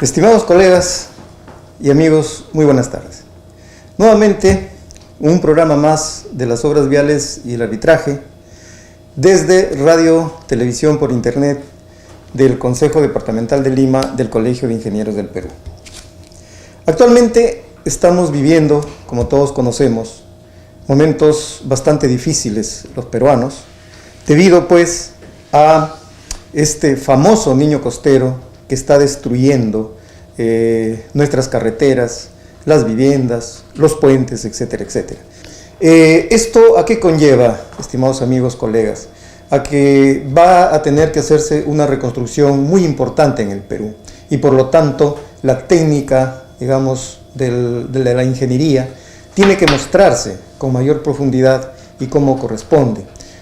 Estimados colegas y amigos, muy buenas tardes. Nuevamente, un programa más de las obras viales y el arbitraje desde Radio, Televisión por Internet del Consejo Departamental de Lima del Colegio de Ingenieros del Perú. Actualmente estamos viviendo, como todos conocemos, momentos bastante difíciles los peruanos, debido pues a este famoso niño costero que está destruyendo nuestras carreteras, las viviendas, los puentes, etcétera, etcétera. ¿Esto a qué conlleva, estimados amigos, colegas? A que va a tener que hacerse una reconstrucción muy importante en el Perú y por lo tanto la técnica, digamos, de la ingeniería tiene que mostrarse con mayor profundidad y como corresponde.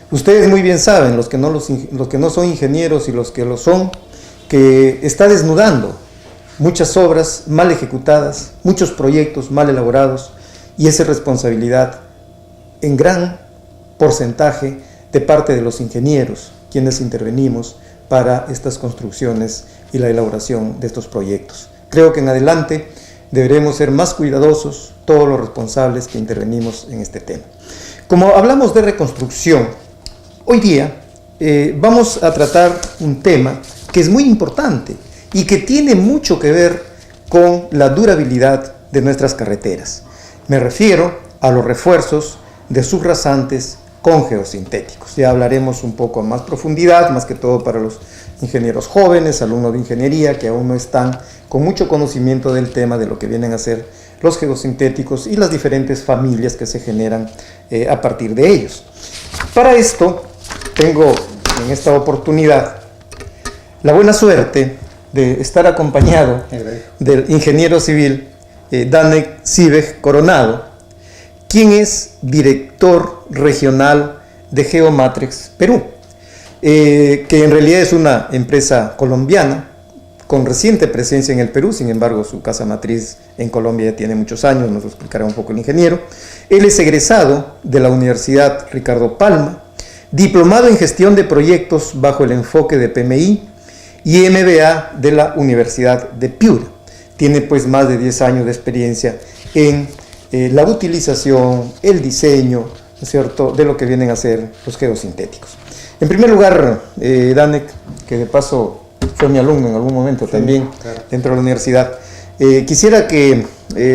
Ustedes muy bien saben, los que no son ingenieros y los que lo son, que está desnudando muchas obras mal ejecutadas, muchos proyectos mal elaborados, y esa responsabilidad en gran porcentaje de parte de los ingenieros, quienes intervenimos para estas construcciones y la elaboración de estos proyectos. Creo que en adelante deberemos ser más cuidadosos todos los responsables que intervenimos en este tema. Como hablamos de reconstrucción, hoy día vamos a tratar un tema que es muy importante y que tiene mucho que ver con la durabilidad de nuestras carreteras. Me refiero a los refuerzos de subrasantes con geosintéticos. Ya hablaremos un poco a más profundidad, más que todo para los ingenieros jóvenes, alumnos de ingeniería que aún no están con mucho conocimiento del tema de lo que vienen a ser los geosintéticos y las diferentes familias que se generan a partir de ellos. Para esto tengo en esta oportunidad la buena suerte de estar acompañado del ingeniero civil Danek Sivej Coronado, quien es director regional de Geomatrix Perú, que en realidad es una empresa colombiana con reciente presencia en el Perú. Sin embargo, su casa matriz en Colombia ya tiene muchos años, nos lo explicará un poco el ingeniero. Él es egresado de la Universidad Ricardo Palma, diplomado en gestión de proyectos bajo el enfoque de PMI y MBA de la Universidad de Piura. Tiene pues más de 10 años de experiencia en la utilización, el diseño, ¿no es cierto?, de lo que vienen a ser los geosintéticos. En primer lugar, Danek, que de paso fue mi alumno en algún momento también, claro, dentro de la universidad, quisiera que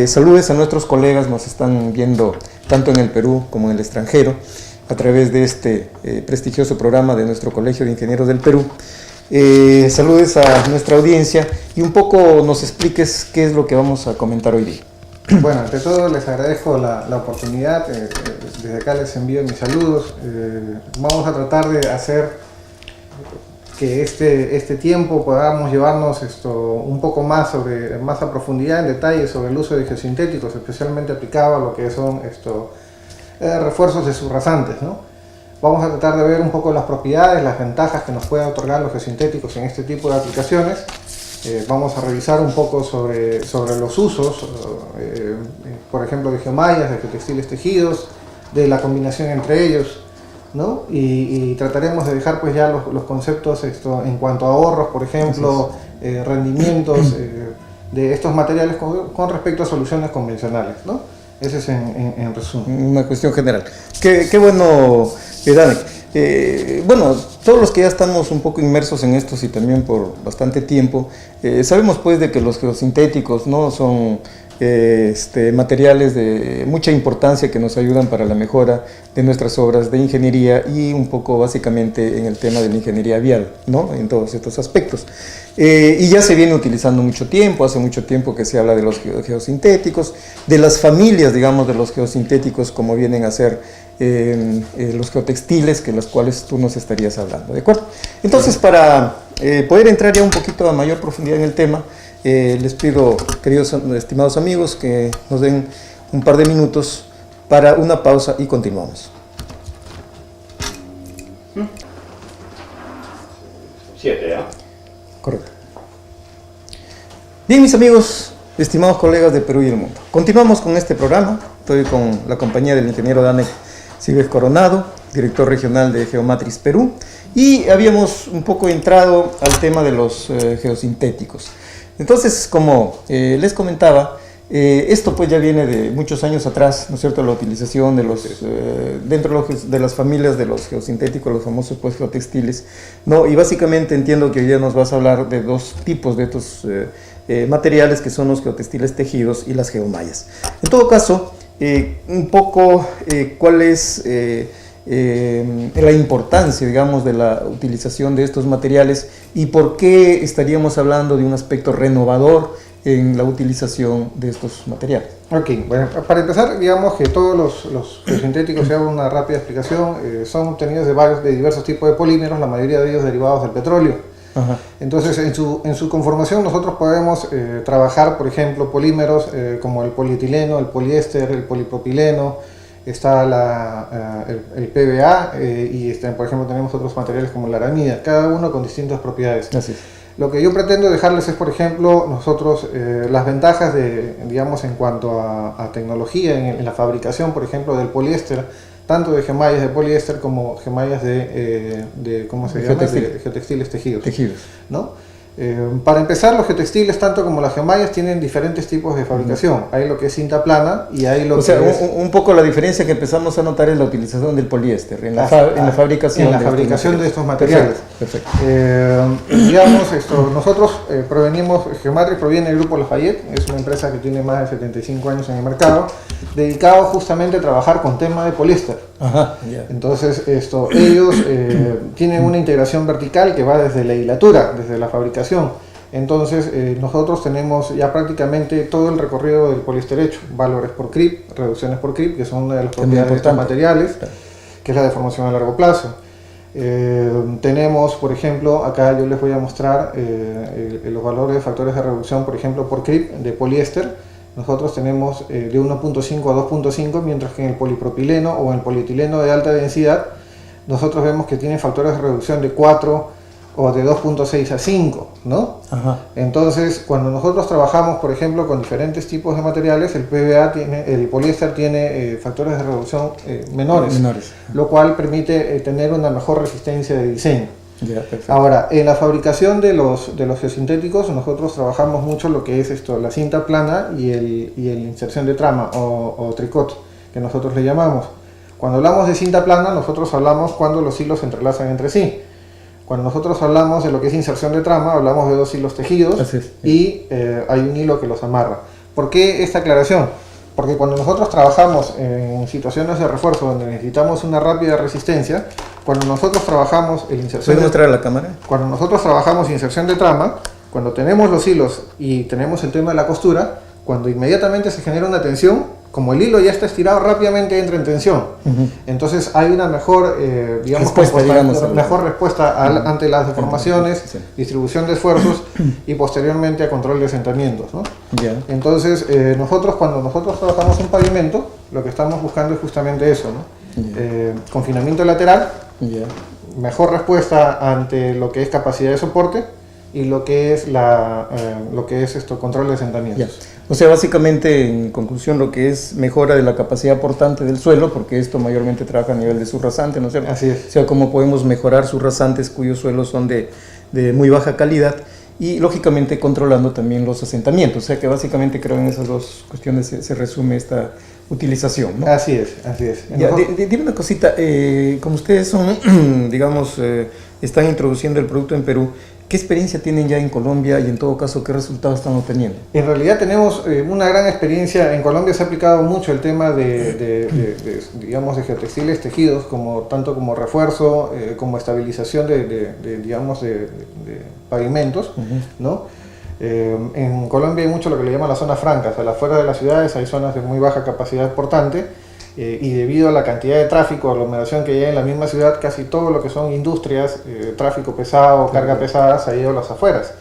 saludes a nuestros colegas, nos están viendo tanto en el Perú como en el extranjero, a través de este prestigioso programa de nuestro Colegio de Ingenieros del Perú. Saludes a nuestra audiencia y un poco nos expliques qué es lo que vamos a comentar hoy día. Bueno, ante todo les agradezco la oportunidad, desde acá les envío mis saludos. Vamos a tratar de hacer que este tiempo podamos llevarnos un poco más a profundidad, en detalle, sobre el uso de geosintéticos, especialmente aplicado a lo que son refuerzos de subrasantes, ¿no? Vamos a tratar de ver un poco las propiedades, las ventajas que nos pueden otorgar los geosintéticos en este tipo de aplicaciones. Vamos a revisar un poco sobre los usos, por ejemplo, de geomallas, de geotextiles tejidos, de la combinación entre ellos, ¿no? Y trataremos de dejar pues ya los conceptos en cuanto a ahorros, por ejemplo, rendimientos de estos materiales con respecto a soluciones convencionales, ¿no? Ese es en resumen. Una cuestión general. Qué bueno, Danek. Bueno, todos los que ya estamos un poco inmersos en estos y también por bastante tiempo, sabemos pues de que los geosintéticos no son materiales de mucha importancia que nos ayudan para la mejora de nuestras obras de ingeniería y un poco básicamente en el tema de la ingeniería vial, ¿no?, en todos estos aspectos. Y ya se viene utilizando mucho tiempo, hace mucho tiempo que se habla de los geosintéticos, de las familias, digamos, de los geosintéticos como vienen a ser los geotextiles, que las cuales tú nos estarías hablando, ¿de acuerdo? Entonces, para poder entrar ya un poquito a mayor profundidad en el tema, les pido, queridos estimados amigos, que nos den un par de minutos para una pausa y continuamos. 7, ¿ya? Correcto. Bien, mis amigos, estimados colegas de Perú y el mundo, continuamos con este programa. Estoy con la compañía del ingeniero Danek Sivej Coronado, director regional de Geomatrix Perú, y habíamos un poco entrado al tema de los geosintéticos. Entonces, como les comentaba, esto pues ya viene de muchos años atrás, ¿no es cierto?, la utilización de los, dentro de las familias de los geosintéticos, los famosos pues geotextiles, ¿no? Y básicamente entiendo que hoy día nos vas a hablar de dos tipos de estos materiales, que son los geotextiles tejidos y las geomallas. En todo caso, un poco cuál es la importancia, digamos, de la utilización de estos materiales y por qué estaríamos hablando de un aspecto renovador en la utilización de estos materiales. Ok, bueno, para empezar, digamos que todos los geosintéticos, se hago una rápida explicación, son obtenidos de diversos tipos de polímeros, la mayoría de ellos derivados del petróleo. Ajá. Entonces, en su conformación nosotros podemos trabajar, por ejemplo, polímeros como el polietileno, el poliéster, el polipropileno, está el PVA y por ejemplo tenemos otros materiales como la aramida, cada uno con distintas propiedades. Así es. Lo que yo pretendo dejarles es, por ejemplo, nosotros las ventajas digamos, en cuanto a tecnología en la fabricación, por ejemplo, del poliéster, tanto de gemallas de poliéster como gemallas ¿cómo se llama? De geotextiles tejidos. ¿No? Para empezar, los geotextiles, tanto como las gemallas, tienen diferentes tipos de fabricación. Hay lo que es cinta plana y hay lo que es... un poco la diferencia que empezamos a notar es la utilización del poliéster en la fabricación de estos materiales. Perfecto. Digamos, nosotros Geomatrix proviene del Grupo Lafayette, es una empresa que tiene más de 75 años en el mercado, dedicado justamente a trabajar con tema de poliéster. Ajá, yeah. Entonces, ellos tienen una integración vertical que va desde la hilatura, desde la fabricación. Entonces, nosotros tenemos ya prácticamente todo el recorrido del poliéster hecho, valores por CRIP, reducciones por CRIP, que son una de las propiedades de estos materiales, claro, que es la deformación a largo plazo. Tenemos, por ejemplo, acá yo les voy a mostrar los valores de factores de reducción, por ejemplo, por CRIP de poliéster. Nosotros tenemos de 1.5 a 2.5, mientras que en el polipropileno o en el polietileno de alta densidad, nosotros vemos que tiene factores de reducción de 4 o de 2.6 a 5, ¿no? Ajá. Entonces, cuando nosotros trabajamos, por ejemplo, con diferentes tipos de materiales, el poliéster tiene factores de reducción menores, lo cual permite tener una mejor resistencia de diseño. Yeah, ahora, en la fabricación de los geosintéticos, nosotros trabajamos mucho lo que es la cinta plana y el inserción de trama o tricot, que nosotros le llamamos. Cuando hablamos de cinta plana, nosotros hablamos cuando los hilos se entrelazan entre sí. Cuando nosotros hablamos de lo que es inserción de trama, hablamos de dos hilos tejidos y hay un hilo que los amarra. ¿Por qué esta aclaración? Porque cuando nosotros trabajamos en situaciones de refuerzo donde necesitamos una rápida resistencia, cuando nosotros trabajamos ¿Puedes mostrar a la cámara? Cuando nosotros trabajamos inserción de trama, cuando tenemos los hilos y tenemos el tema de la costura, cuando inmediatamente se genera una tensión, como el hilo ya está estirado, rápidamente entra en tensión. Entonces hay una mejor, respuesta ante las deformaciones, distribución de esfuerzos y posteriormente a control de asentamientos, ¿no? Entonces cuando nosotros trabajamos un pavimento, lo que estamos buscando es justamente eso, ¿no? Confinamiento lateral, mejor respuesta ante lo que es capacidad de soporte y lo que es control de asentamientos. O sea, básicamente, en conclusión, lo que es mejora de la capacidad portante del suelo, porque esto mayormente trabaja a nivel de subrasante, ¿no es cierto? Así es. O sea, cómo podemos mejorar subrasantes cuyos suelos son de muy baja calidad y, lógicamente, controlando también los asentamientos. O sea, que básicamente creo en esas dos cuestiones se resume esta utilización, ¿no? Así es, así es. Dime una cosita, como ustedes son, digamos, están introduciendo el producto en Perú, ¿qué experiencia tienen ya en Colombia y en todo caso qué resultados están obteniendo? En realidad tenemos una gran experiencia. En Colombia se ha aplicado mucho el tema digamos, de geotextiles tejidos, tanto como refuerzo, como estabilización de pavimentos, ¿no? En Colombia hay mucho lo que le llaman las zonas francas. A las afueras de las ciudades hay zonas de muy baja capacidad portante. Y debido a la cantidad de tráfico, aglomeración que hay en la misma ciudad, casi todo lo que son industrias, tráfico pesado, carga pesada, se ha ido a las afueras.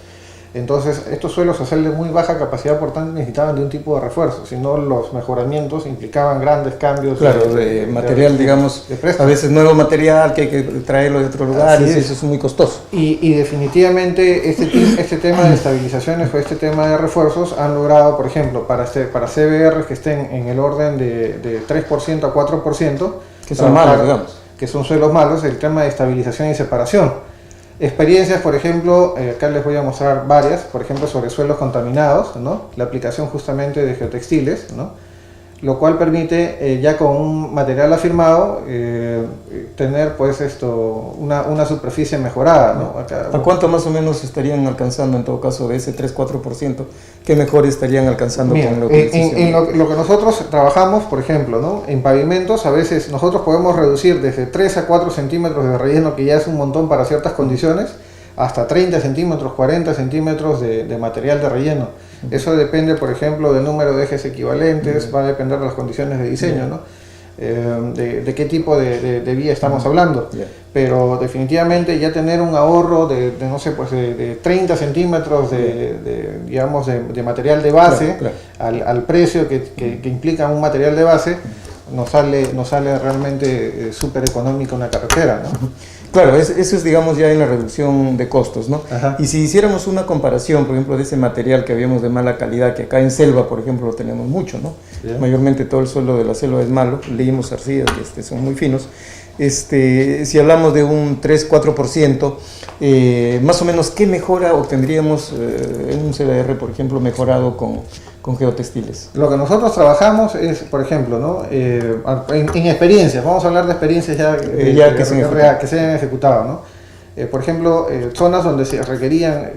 Entonces, estos suelos, al ser de muy baja capacidad portante, necesitaban de un tipo de refuerzo, si no los mejoramientos implicaban grandes cambios. Claro, de material, digamos, a veces nuevo material que hay que traerlo de otro lugar, y eso es muy costoso. Y definitivamente este tema de estabilizaciones o este tema de refuerzos han logrado, por ejemplo, para CBR que estén en el orden de 3% a 4%, que son malos, digamos. Que son suelos malos, el tema de estabilización y separación. Experiencias, por ejemplo, acá les voy a mostrar varias, por ejemplo, sobre suelos contaminados, ¿no? La aplicación justamente de geotextiles, ¿no? Lo cual permite ya con un material afirmado tener pues una superficie mejorada, ¿no? Acá, ¿a cuánto más o menos estarían alcanzando en todo caso de ese 3-4%? ¿Qué mejor estarían alcanzando? Mira, con la utilización? en lo que nosotros trabajamos, por ejemplo, ¿no? En pavimentos a veces nosotros podemos reducir desde 3 a 4 centímetros de relleno, que ya es un montón para ciertas condiciones, hasta 30 centímetros, 40 centímetros de material de relleno. Eso depende, por ejemplo, del número de ejes equivalentes, va a depender de las condiciones de diseño, ¿no? De qué tipo de vía estamos hablando. Pero definitivamente ya tener un ahorro no sé, pues de 30 centímetros digamos, de material de base, al precio que implica un material de base, nos sale realmente súper económico una carretera, ¿no? Claro, eso es, digamos, ya en la reducción de costos, ¿no? Ajá. Y si hiciéramos una comparación, por ejemplo, de ese material que habíamos de mala calidad, que acá en selva, por ejemplo, lo tenemos mucho, ¿no? Mayormente todo el suelo de la selva es malo, leímos arcillas que son muy finos. Si hablamos de un 3-4%, más o menos, ¿qué mejora obtendríamos en un CDR, por ejemplo, mejorado con geotextiles? Lo que nosotros trabajamos es, por ejemplo, ¿no? En experiencias, vamos a hablar de experiencias que se hayan ejecutado, ¿no? Por ejemplo, zonas donde se requerían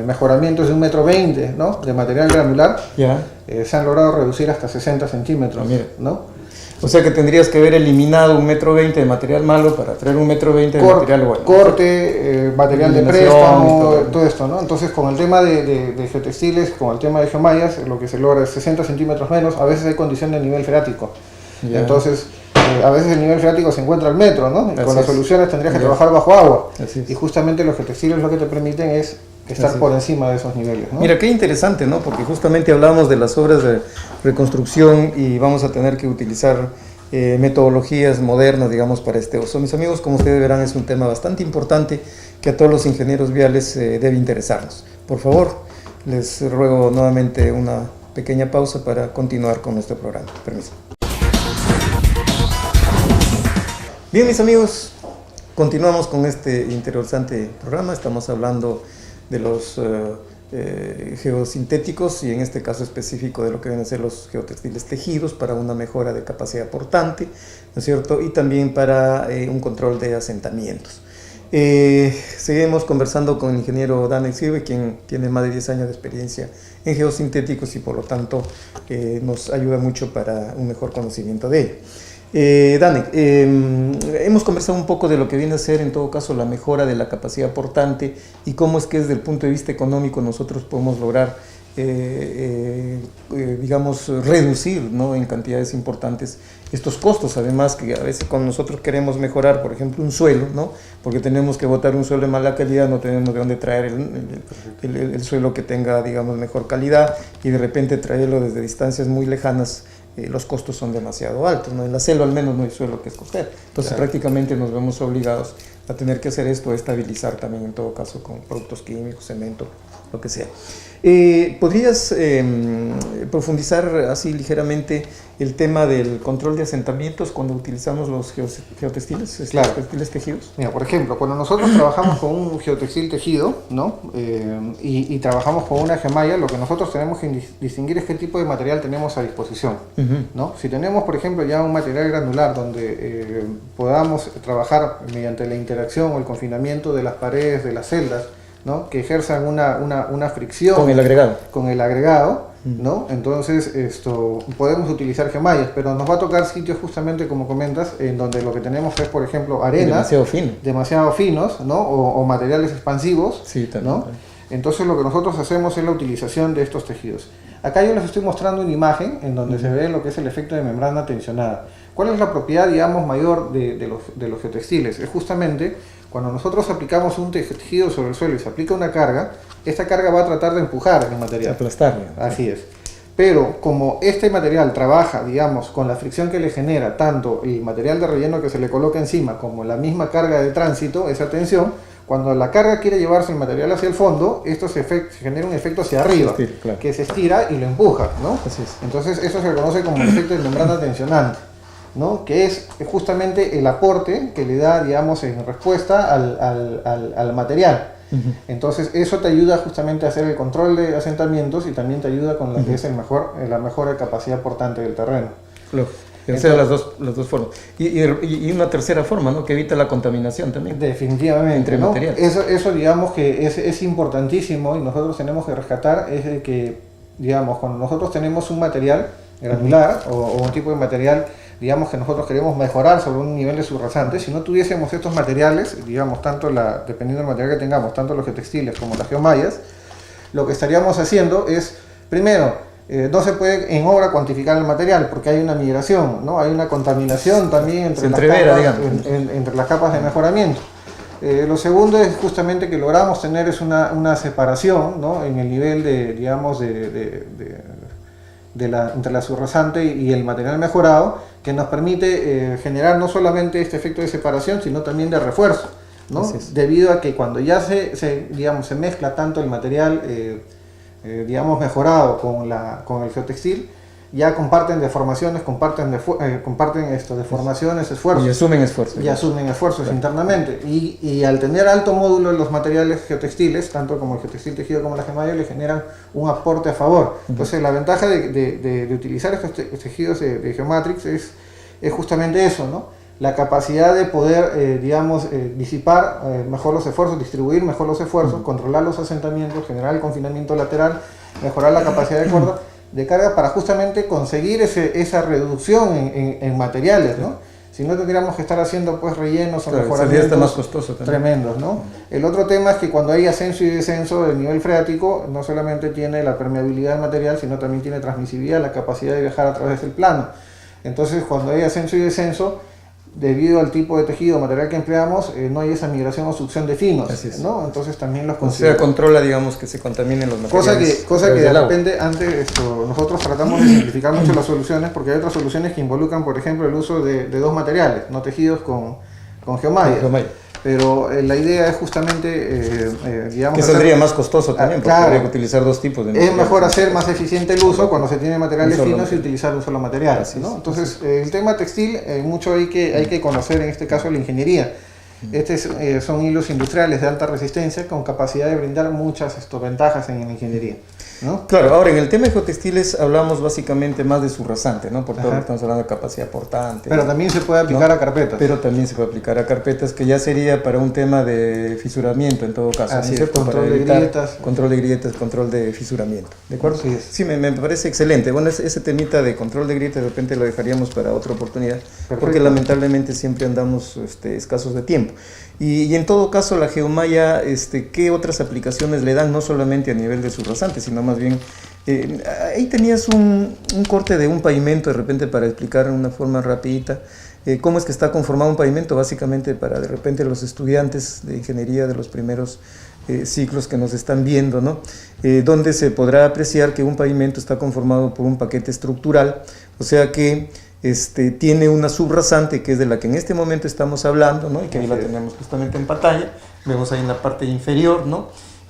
mejoramientos de 1,20 m, ¿no? De material granular, se han logrado reducir hasta 60 centímetros, ¿no? O sea que tendrías que haber eliminado 1,20 m de material malo para traer 1,20 m de material bueno. Corte, material de préstamo, todo esto, ¿no? Entonces, con el tema de geotextiles, con el tema de geomallas, lo que se logra es 60 centímetros menos. A veces hay condición de nivel freático. Entonces, a veces el nivel freático se encuentra al metro, ¿no? Y con las soluciones tendrías que trabajar bajo agua. Y justamente los geotextiles lo que te permiten es estar por encima de esos niveles, ¿no? Mira, qué interesante, ¿no? Porque justamente hablamos de las obras de reconstrucción y vamos a tener que utilizar metodologías modernas, digamos, para este uso. Mis amigos, como ustedes verán, es un tema bastante importante que a todos los ingenieros viales debe interesarnos. Por favor, les ruego nuevamente una pequeña pausa para continuar con nuestro programa. Permiso. Bien, mis amigos, continuamos con este interesante programa. Estamos hablando de los geosintéticos y en este caso específico de lo que deben ser los geotextiles tejidos para una mejora de capacidad portante, ¿no es cierto? Y también para un control de asentamientos. Seguimos conversando con el ingeniero Danek Silva, quien tiene más de 10 años de experiencia en geosintéticos y por lo tanto nos ayuda mucho para un mejor conocimiento de ello. Danek, hemos conversado un poco de lo que viene a ser en todo caso la mejora de la capacidad portante y cómo es que desde el punto de vista económico nosotros podemos lograr digamos reducir, ¿no?, en cantidades importantes estos costos. Además que a veces cuando nosotros queremos mejorar, por ejemplo, un suelo, ¿no?, porque tenemos que botar un suelo de mala calidad, no tenemos de dónde traer el suelo que tenga, digamos, mejor calidad, y de repente traerlo desde distancias muy lejanas, los costos son demasiado altos, ¿no? En la selva al menos no hay suelo que es costero, entonces prácticamente nos vemos obligados a tener que hacer esto, estabilizar también en todo caso con productos químicos, cemento, lo que sea. ¿Podrías profundizar así ligeramente el tema del control de asentamientos cuando utilizamos los geotextiles, textiles tejidos? Mira, por ejemplo, cuando nosotros trabajamos con un geotextil tejido, ¿no? Y trabajamos con una gemalla, lo que nosotros tenemos que distinguir es qué tipo de material tenemos a disposición, ¿no? Si tenemos, por ejemplo, ya un material granular donde podamos trabajar mediante la interacción o el confinamiento de las paredes de las celdas, ¿no?, que ejerzan una fricción con el agregado, ¿no? Entonces podemos utilizar gemallas, pero nos va a tocar sitios justamente como comentas en donde lo que tenemos es, por ejemplo, arenas demasiado finos, ¿no?, o materiales expansivos, ¿no? Entonces lo que nosotros hacemos es la utilización de estos tejidos. Acá yo les estoy mostrando una imagen en donde se ve lo que es el efecto de membrana tensionada. ¿Cuál es la propiedad, digamos, mayor de los geotextiles? Es justamente cuando nosotros aplicamos un tejido sobre el suelo y se aplica una carga, esta carga va a tratar de empujar el material. Aplastarlo. Así es. Pero como este material trabaja, digamos, con la fricción que le genera tanto el material de relleno que se le coloca encima como la misma carga de tránsito, esa tensión, cuando la carga quiere llevarse el material hacia el fondo, esto se genera un efecto hacia arriba, que se estira y lo empuja, ¿no? Así es. Entonces eso se conoce como el efecto de membrana tensionante. ¿no? Que es justamente el aporte que le da, digamos, en respuesta al material. Entonces eso te ayuda justamente a hacer el control de asentamientos y también te ayuda con lo que es la mejora de capacidad portante del terreno. Claro. O sea, las dos formas. Y una tercera forma, ¿no? Que evita la contaminación también. Definitivamente, entre ¿no? materiales. Eso digamos que es importantísimo y nosotros tenemos que rescatar es de que, digamos, cuando nosotros tenemos un material granular o un tipo de material, digamos, que nosotros queremos mejorar sobre un nivel de subrasante, si no tuviésemos estos materiales, digamos, dependiendo del material que tengamos, tanto los geotextiles como las geomallas, lo que estaríamos haciendo es, primero, no se puede en obra cuantificar el material porque hay una migración, ¿no? Hay una contaminación también entre las capas de mejoramiento. Lo segundo es justamente que logramos tener una separación, ¿no? En el nivel entre la subrasante y el material mejorado, que nos permite generar no solamente este efecto de separación, sino también de refuerzo, ¿no? Debido a que cuando ya se mezcla tanto el material mejorado con el geotextil, ya comparten deformaciones, comparten deformaciones, esfuerzos. Y asumen esfuerzos. Y asumen esfuerzos internamente. Y al tener alto módulo en los materiales geotextiles, tanto como el geotextil tejido como la gemalla, le generan un aporte a favor. Entonces la ventaja de utilizar estos tejidos de Geomatrix es justamente eso, ¿no? La capacidad de poder, disipar mejor los esfuerzos, distribuir mejor los esfuerzos, controlar los asentamientos, generar el confinamiento lateral, mejorar la capacidad de carga para justamente conseguir esa reducción en materiales, ¿no? Si no tendríamos que estar haciendo pues rellenos o mejoramientos más costoso tremendos, ¿no? El otro tema es que cuando hay ascenso y descenso del nivel freático, no solamente tiene la permeabilidad del material, sino también tiene transmisibilidad, la capacidad de viajar a través del plano. Entonces, cuando hay ascenso y descenso, debido al tipo de tejido o material que empleamos, no hay esa migración o succión de finos, ¿no? Entonces también los considera. O sea, controla, digamos, que se contaminen los materiales. Cosa que de repente antes nosotros tratamos de simplificar mucho las soluciones, porque hay otras soluciones que involucran, por ejemplo, el uso de dos materiales, no tejidos con geomalla. Pero la idea es justamente, que saldría más costoso también, porque claro, habría que utilizar dos tipos de materiales. Es mejor hacer más eficiente el uso cuando se tiene materiales finos y utilizar un solo material, ¿no? Entonces, el tema textil, mucho hay que conocer, en este caso, la ingeniería. Son hilos industriales de alta resistencia con capacidad de brindar muchas ventajas en la ingeniería, ¿no? Claro, ahora en el tema de geotextiles hablamos básicamente más de subrasante, ¿no? Por todo lo que estamos hablando de capacidad portante. Pero también se puede aplicar a carpetas. Pero también se puede aplicar a carpetas, que ya sería para un tema de fisuramiento en todo caso. Así es, control de grietas. Control de grietas, control de fisuramiento. ¿De acuerdo? Sí, me parece excelente. Bueno, ese temita de control de grietas de repente lo dejaríamos para otra oportunidad. Perfecto. Porque lamentablemente siempre andamos escasos de tiempo. Y en todo caso, la geomalla, ¿qué otras aplicaciones le dan? No solamente a nivel de subrasante, sino más bien... ahí tenías un corte de un pavimento, de repente, para explicar de una forma rapidita cómo es que está conformado un pavimento, básicamente para de repente los estudiantes de ingeniería de los primeros ciclos que nos están viendo, ¿no? Donde se podrá apreciar que un pavimento está conformado por un paquete estructural, o sea que tiene una subrasante, que es de la que en este momento estamos hablando, ¿no? Y que ahí la tenemos justamente en pantalla, vemos ahí en la parte inferior, ¿no?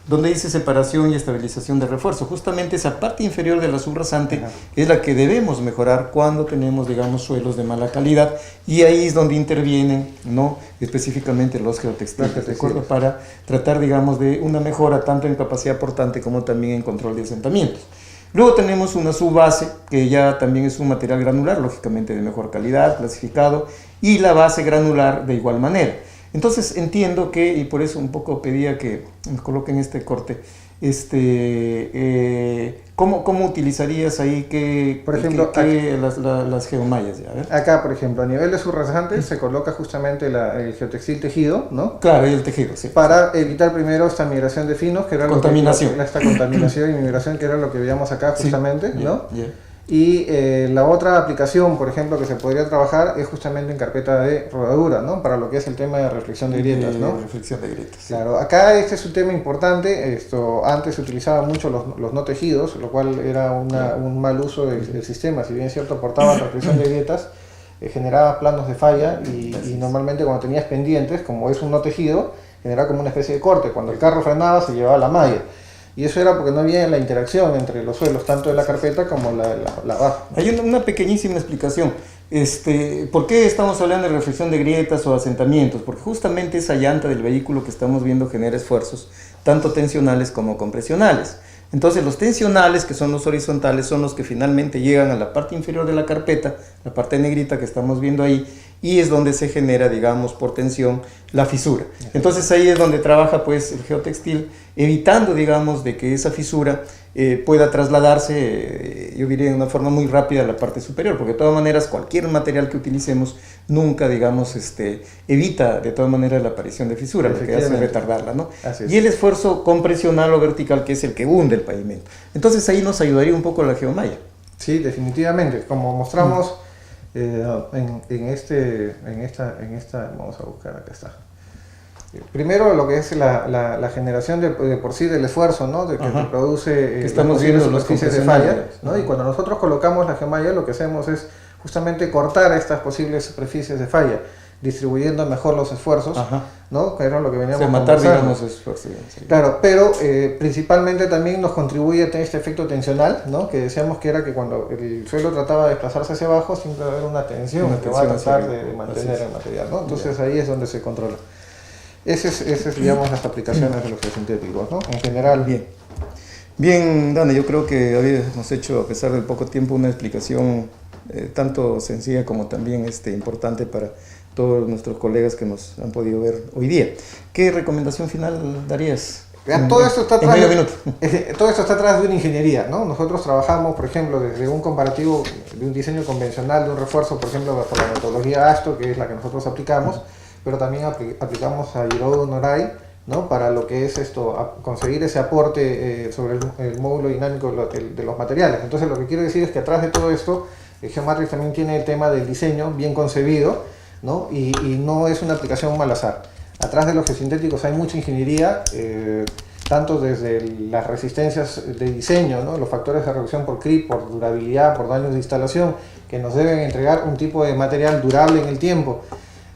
Donde dice separación y estabilización de refuerzo. Justamente esa parte inferior de la subrasante es la que debemos mejorar cuando tenemos, digamos, suelos de mala calidad, y ahí es donde intervienen, ¿no? Específicamente los geotextiles, ¿de acuerdo? Para tratar, digamos, de una mejora tanto en capacidad portante como también en control de asentamientos. Luego tenemos una subbase, que ya también es un material granular, lógicamente de mejor calidad, clasificado, y la base granular de igual manera. Entonces entiendo que, y por eso un poco pedía que nos coloquen este corte, ¿cómo utilizarías ahí por ejemplo, las geomallas? Ya, ¿ver? Acá, por ejemplo, a nivel de subrasante se coloca justamente el geotextil tejido, ¿no? Claro, y el tejido, sí. Para evitar primero esta migración de finos, que era contaminación. Esta contaminación y migración, que era lo que veíamos acá justamente, ¿no? Y la otra aplicación, por ejemplo, que se podría trabajar es justamente en carpeta de rodadura, ¿no? Para lo que es el tema de reflexión de grietas, ¿no? Reflexión de grietas. Claro, acá este es un tema importante. Antes se utilizaban mucho los no tejidos, lo cual era un mal uso del sistema. Si bien es cierto, aportaba reflexión de grietas, generaba planos de falla y normalmente cuando tenías pendientes, como es un no tejido, generaba como una especie de corte. Cuando el carro frenaba, se llevaba la malla. Y eso era porque no había la interacción entre los suelos, tanto de la carpeta como la baja. Hay una pequeñísima explicación. ¿Por qué estamos hablando de reflexión de grietas o asentamientos? Porque justamente esa llanta del vehículo que estamos viendo genera esfuerzos tanto tensionales como compresionales. Entonces los tensionales, que son los horizontales, son los que finalmente llegan a la parte inferior de la carpeta, la parte negrita que estamos viendo ahí, y es donde se genera, digamos, por tensión, la fisura. Entonces ahí es donde trabaja pues el geotextil, evitando, digamos, de que esa fisura pueda trasladarse, yo diría, de una forma muy rápida a la parte superior, porque de todas maneras cualquier material que utilicemos nunca, digamos, evita de todas maneras la aparición de fisura, lo que hace es retardarla, ¿no? Y el esfuerzo compresional o vertical, que es el que hunde el pavimento. Entonces ahí nos ayudaría un poco la geomalla. Sí, definitivamente. Como mostramos en esta, vamos a buscar, acá está. Primero lo que es la generación de por sí del esfuerzo, ¿no? De que te produce que estamos viendo los superficies de falla, ¿no? Y cuando nosotros colocamos la geomalla, lo que hacemos es justamente cortar estas posibles superficies de falla, distribuyendo mejor los esfuerzos, ¿no? Que era lo que veníamos matar, digamos, esfuerzos. Sí. Claro, pero principalmente también nos contribuye a tener este efecto tensional, ¿no? Que decíamos que era que cuando el suelo trataba de desplazarse hacia abajo, siempre va a haber una tensión que va a tratar de mantener el material, ¿no? Entonces ahí es donde se controla. Esas es, digamos, las aplicaciones de los geosintéticos, ¿no? En general. Bien, Dani, yo creo que habíamos hecho, a pesar del poco tiempo, una explicación tanto sencilla como también importante para todos nuestros colegas que nos han podido ver hoy día. ¿Qué recomendación final darías? Todo esto está atrás de una ingeniería, ¿no? Nosotros trabajamos, por ejemplo, desde un comparativo de un diseño convencional, de un refuerzo, por ejemplo, bajo la metodología ASTO, que es la que nosotros aplicamos, pero también aplicamos a Hirō Norai, ¿no? Para lo que es conseguir ese aporte sobre el módulo dinámico de los materiales. Entonces lo que quiero decir es que atrás de todo esto, Geomatrix también tiene el tema del diseño bien concebido, ¿no? Y no es una aplicación mal azar. Atrás de los geosintéticos hay mucha ingeniería, tanto desde las resistencias de diseño, ¿no? Los factores de reducción por creep, por durabilidad, por daños de instalación, que nos deben entregar un tipo de material durable en el tiempo.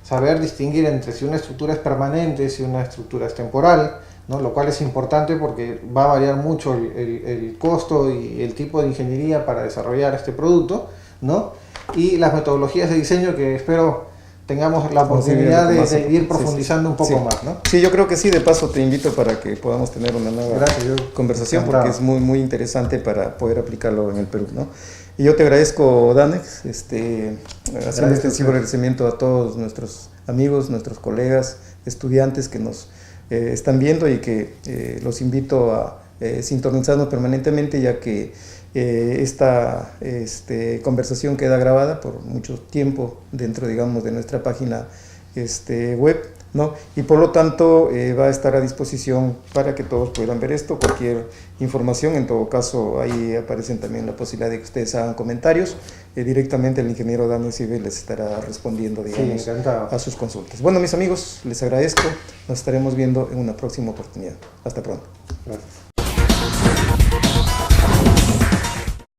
Saber distinguir entre si una estructura es permanente, si una estructura es temporal, ¿no? Lo cual es importante porque va a variar mucho el costo y el tipo de ingeniería para desarrollar este producto, ¿no? Y las metodologías de diseño que espero tengamos la oportunidad de ir profundizando un poco más, ¿no? Sí, yo creo que sí. De paso te invito para que podamos tener una nueva conversación, porque es muy, muy interesante para poder aplicarlo en el Perú, ¿no? Y yo te agradezco, Danex, haciendo extensivo agradecimiento a todos nuestros amigos, nuestros colegas, estudiantes que nos están viendo, y que los invito a sintonizarnos permanentemente, ya que esta conversación queda grabada por mucho tiempo dentro, digamos, de nuestra página web, ¿no? Y por lo tanto va a estar a disposición para que todos puedan ver esto. Cualquier información, en todo caso, ahí aparecen también la posibilidad de que ustedes hagan comentarios. Directamente el ingeniero Daniel Cibe les estará respondiendo, digamos, a sus consultas. Bueno, mis amigos, les agradezco. Nos estaremos viendo en una próxima oportunidad. Hasta pronto. Gracias.